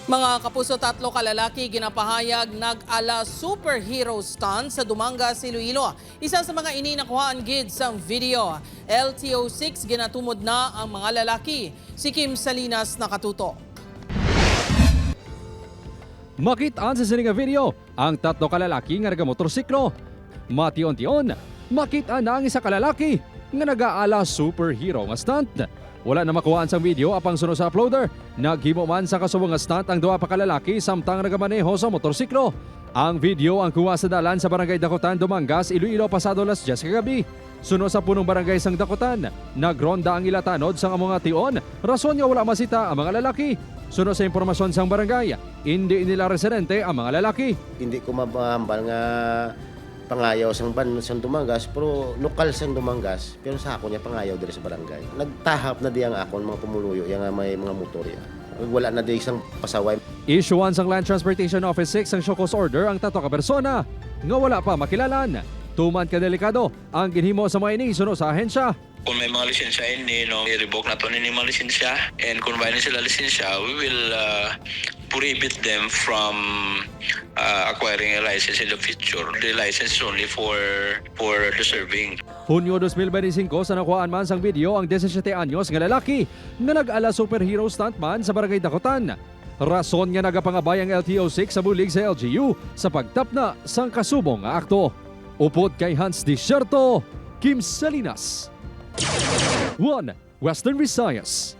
Mga kapuso, tatlo kalalaki ginapahayag nag-ala superhero stunt sa Dumangas, Iloilo. Isa sa mga ininakuhaan gid sa video. LTO-6 ginatumod na ang mga lalaki. Si Kim Salinas nakatuto. Makitaan sa sining video ang tatlo kalalaki nga nagamotorsiklo. Mation-tion, makita na ang isa kalalaki nga nag-aala superhero nga stunt. Wala na makuhaan sang video apang sunod sa uploader. Naghimo man sa kasubong nga stunt ang duha pa kalalaki samtang nagamaneho sa motorsiklo. Ang video ang kuha sa dalan sa Barangay Dakotan, Dumangas, Iloilo pasado alas 10 kagabi. Sunod sa punong barangay sang Dakotan, nagronda ang ilatanod sang among ation. Rason nga wala masita ang mga lalaki. Sunod sa impormasyon sang barangay, hindi nila residente ang mga lalaki. Hindi ko mabahambal nga pangayaw sang sang Dumangas, pero lokal sang Dumangas, pero sa ako niya pangayaw diri sa barangay. Nagtahap na diyang akon mga pumuluyo, yung may mga motor ya. Wala na di isang pasaway. Issuean sang Land Transportation Office 6 ang show cause order ang tato ka persona nga wala pa makilalan. Tuman ka delikado ang ginhimo sa mga ini sunod sa ahensya. Kung may mga lisensya ini, i-revoke na to ni mga lisensya. And kung may sila lisensya, we will prohibit them from acquiring a license in the future. The license is only for the serving. Hunyo 2025 sa nakuhaan man sang video ang 17 anyos nga lalaki nga nag-ala superhero stuntman sa Barangay Dakotan. Rason nga nagapangabay ang LTO-6 sa bulig sa LGU sa pagtapna sang kasubong nga akto. Upod kay Hans Desierto, Kim Salinas. 1 Western Visayas.